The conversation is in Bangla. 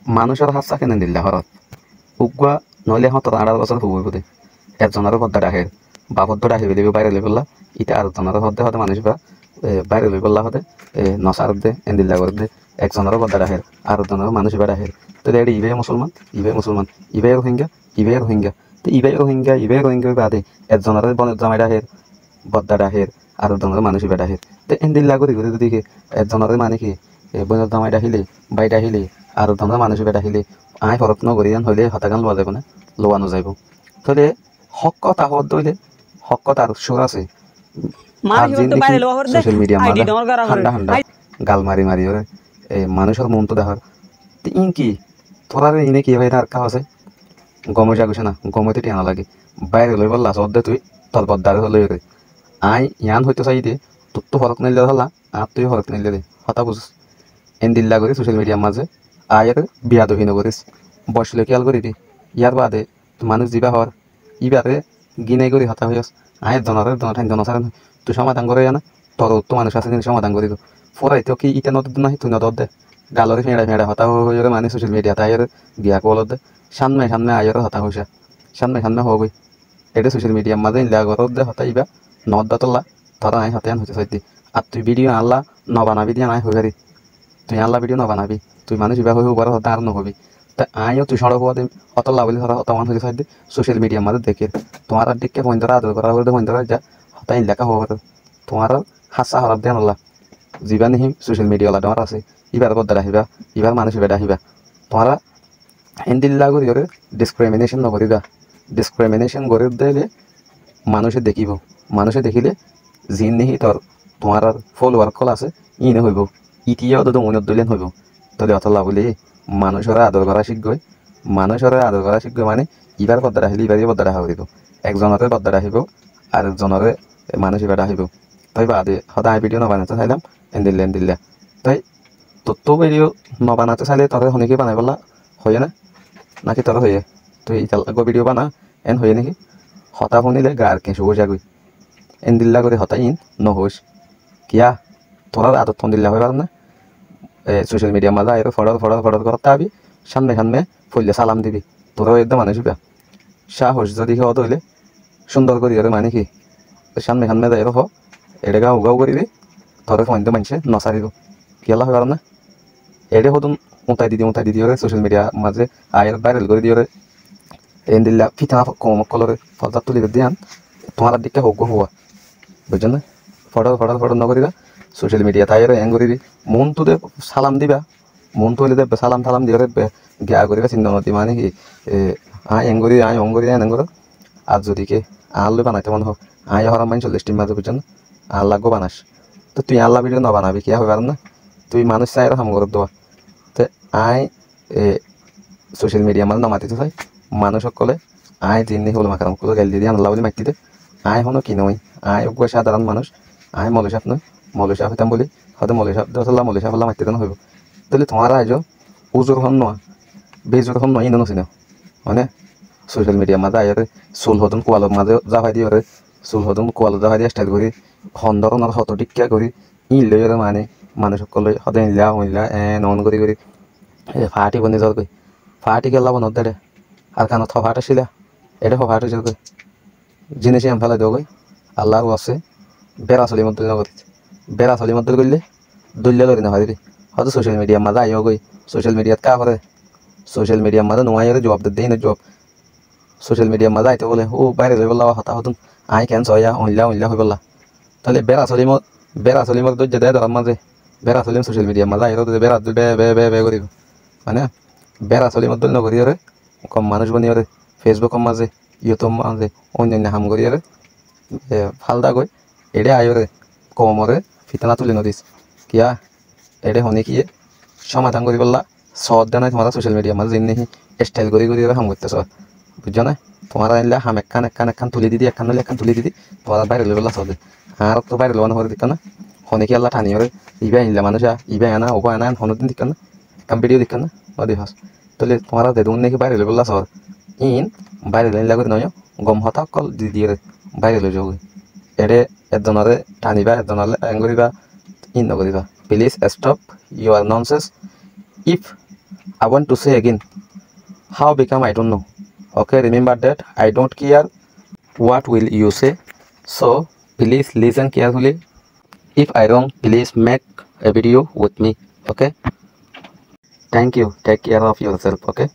মানুষের হাসা কেন দিল্লা হরত উগুয়া নইলে হত 18 বছর হবই বোধে একজনের পদ্মা ডাহের বা পদ্মা ডাহি বেলি বাইরে লইবল্লা ইটা আর জনের হতে হতে মানুষ বা বাইরে লইবল্লা হতে নসার দে এন্দিল্লা করে দে একজনের পদ্মা ডাহের আর জনের মানুষ বা ডাহের তো এটি ইবে মুসলমান ইবে রোহিঙ্গা তো ইবে রোহিঙ্গা বাদে একজনের বনের জামাই ডাহের বদ্দা ডাহের আর জনের মানুষ বা ডাহের তো এন্দিল্লা করে ঘুরে দিকে একজনের মানে কি বনের জামাই ডাহিলে বাই ডাহিলে আর জনের মানুষ বা ডাহিলে আই ফরক নগরিয়ান হইলে হতাগান লোয়া যাব না লোয়ানো যাইব তাহলে হক কথা হত দইলে হক কথার সুর আছে আর দিন দেখি সোশ্যাল মিডিয়া হান্ডা হান্ডা গাল মারি মারি ওরে মানুষের মন তো দেখার ইন কি তোরা ইনে কি ভাই আর কাজ আছে গমে যাগুছে না গমেতে টিয়া লাগে বাইরে লই বললা সদ্দে তুই তোর বদ্দারে লই রে আই ইয়ান হইতে চাই দে তোর তো ফরক নিলে হলা আর তুই ফরক নিলে দে হতা বুঝ এন দিল্লা করি সোশ্যাল মিডিয়ার মাঝে আয়ের বিয়া দহিন করিস বসলে খেয়াল করিবি ইয়ার বাদে মানুষ দিবা হর ইবারে গিনে করি হতা হইস আয়ের জনরের ঠাই জনসার তুই সমাধান করে না তোর তো মানুষ আছে সমাধান করি তো ফরাইতেও কি ইটা নদ নাই তুই নদ দে গালরে ফেঁড়া ফেঁড়া হতা হয়ে মানে সোশ্যাল মিডিয়া তাইয়ের বিয়া কল দে সামনে আয়ের হতা হইসা সামনে হবই এটা সোশ্যাল মিডিয়ার মাঝে ইলা গর দে হতা ইবা নদ দাতলা তোরা আই হতে হইতে চাইতি আর তুই ভিডিও আনলা নবানাবি দিয়ে নাই হইবারি তুই আনলা ভিডিও নবানাবি তুই মানুষ ইবা হয়ে উপরে হতা আর নহবি তা আইও তুই সড়ক হওয়া অত লাভলি ধরা অতমান হয়ে সাইড সোশ্যাল মিডিয়ার মাঝে দেখে তোমার দিকে পয়েন্টরা আদর করা বলতে পয়েন্টরা যা হতাই লেখা হওয়া তোমার হাসা হরাব দেন আল্লাহ যিবা নিহি সোশ্যাল মিডিয়া ওলা তোমার আছে ইবার বদ্দার আহিবা ইবার মানুষ বেড়া আহিবা তোমারা হিন্দিল্লা করি করে ডিসক্রিমিনেশন নকরিবা ডিসক্রিমিনেশন করে দিলে মানুষে দেখিব মানুষে দেখিলে জিন নিহি তোর তোমার ফলোয়ার কল আছে ইনে হইব ইটিয়াও তো মনত দিলেন হইব তাহলে অত লাভলি মানুষরা আদর করা শিখবে মানে ইবার বদ্দার আহিলে ইবারই বদ্দার আহা হইব একজনরে বদ্দার আহিব আর একজনরে মানুষ ইবার আহিব তাই বাদে সদায় ভিডিও নবানাতে চাইলাম এন্দিল্লা তাই তো ভিডিও নবানাতে চাইলে তোর শনিকে বানাই বললা হয়ে না নাকি তোর হয়ে তুই ইতাল ভিডিও বানা এন হয়ে নাকি হতা শুনিলে গার কেঁচু যাগৈ এন্দিল্লা করে হতাই ইন নহস কিয়া তোর আদত ফন্দিল্লা হয়ে পার না সোশ্যাল মিডিয়ার মাঝে আয় ফড়র করতে আবি সামনে ফুললে সালাম দিবি তোরাও একদম মানুষ সাহস যদি হত হইলে সুন্দর করি মানে কি সামনে যাই হ এড়ে গাও করিবি তোর ফোন মানছে নচারিব কিয়ালা হয় না এড়ে হতুন উঠাই দিদি ওরে সোশ্যাল মিডিয়া মাঝে আয়ের ভাইরাল করে দিয়ে এন দিল্লা ফিতা কম কলরে ফলতা তুলি দিয়ান তোমার দিকে হোক হওয়া বুঝছেন না ফটো নকরিবা সোশ্যাল মিডিয়া তাই এং করিবি মন তো দে সালাম দিবা মন তো হলে দেবে সালাম দিয়ে গিয়া করিবা চিন্তা মতি মানে কি এং করি অং করি এন করো আর যদি কে আল্লু বানাইতে মনে হোক হরাম মাইন 40 টিম মাঝে বুঝছেন আল্লাহ গো বানাস তো তুই আল্লাহ ভিডিও নবানাবি কিয়া হইবার না তুই মানুষ চাই হাম করে দেওয়া তো সোশ্যাল মিডিয়া মাঝে নমাতিতে চাই মানুষ সকলে জিন্নি হল মাখারাম করে গাল দিয়ে আল্লাহ বলে মাতিতে হনো কি নয় সাধারণ মানুষ মৌলী সাপ নয় মৌলী সাপ হইতাম বলি হয়তো মৌলী সাপ হল্লা মাতিতে হইব তাহলে তোমার আইজ উজোর হন নয় বেজোর হন নয় ইনো নচিন মানে সোশ্যাল মিডিয়ার মাঝে আইরে চুল হতুন কোয়ালোর মাঝে যাবাই দিয়ে চুল হতুন কোয়ালো যাবাই দিয়ে স্টাইল করি হন্দরণর হত টিকা করি ইলে মানে মানুষ সকলে সদায় ইলা নন করি ফাটি বনি যাওয়ার কই ফাটি গেলা বনত দে আর কানত ফাট আসিলা এটা ফাট হয়েছে কই জিনিস আমি ফেলাই দেবো কই আল্লাহর আছে বেড়া চলি মধ্যে বেড়া চলি মধ্যে করলে দলিয়া লড়ি না ভাবি হয়তো সোশ্যাল মিডিয়ার মাঝে আইও গই সোশ্যাল মিডিয়াত কা করে সোশ্যাল মিডিয়ার মাঝে নোয়াই জবাব দেই না জবাব সোশ্যাল মিডিয়ার মাঝে আইতে বলে ও বাইরে যাই বললা হতা হতুন কেন ছয়া অইলা হয়ে বললা তাহলে বেড়া চলি মত দৈর্য দেয় ধরার মাঝে বেড়া চলিম সোশ্যাল মিডিয়ার মাঝে আইতো বেড়া বে করিব মানে বেড়া চলি মত দল নকরি রে কম মানুষ বনি রে ফেসবুকের মাঝে ইউটিউব মাঝে অন্যান্য হাম করি রে ফালদা গই এড়ে আয়রে কমরে ফিতানা তুলে নদিস কিয়া এড়ে হনে কি সমাধান করি বললা সদ দেয় নাই তোমার সোশ্যাল মিডিয়ার মাঝে জিন্নি স্টাইল করি হাম করতেছ বুঝছো না তোমার আনলে হাম একখান তুলি দিদি একখান তুলি দিদি তোমার বাইরে লই বললা সদে আর তো বাইরে লোয়ানো হরে দিক না হনে কি আল্লাহ ঠানি হরে ইবা আনলে মানুষ ইবা আনা ওবা আনা হনদিন দিক না একখান ভিডিও দিক না নদী হাস তাহলে তোমার দেদুন নাকি বাইরে লই বললা সদ ইন বাইরে লাইন লাগবে নয় গম হতা কল দিদি বাইরে লই যাও এড়ে একজনরে টানিবা একজনরে এঙ্গরিবা ইন নকরিবা please stop your nonsense if I want to say again, how become I don't know. Okay, remember that I don't care what will you say. So please listen carefully. If I wrong, please make a video with me. Okay. Thank you. Take care of yourself. Okay.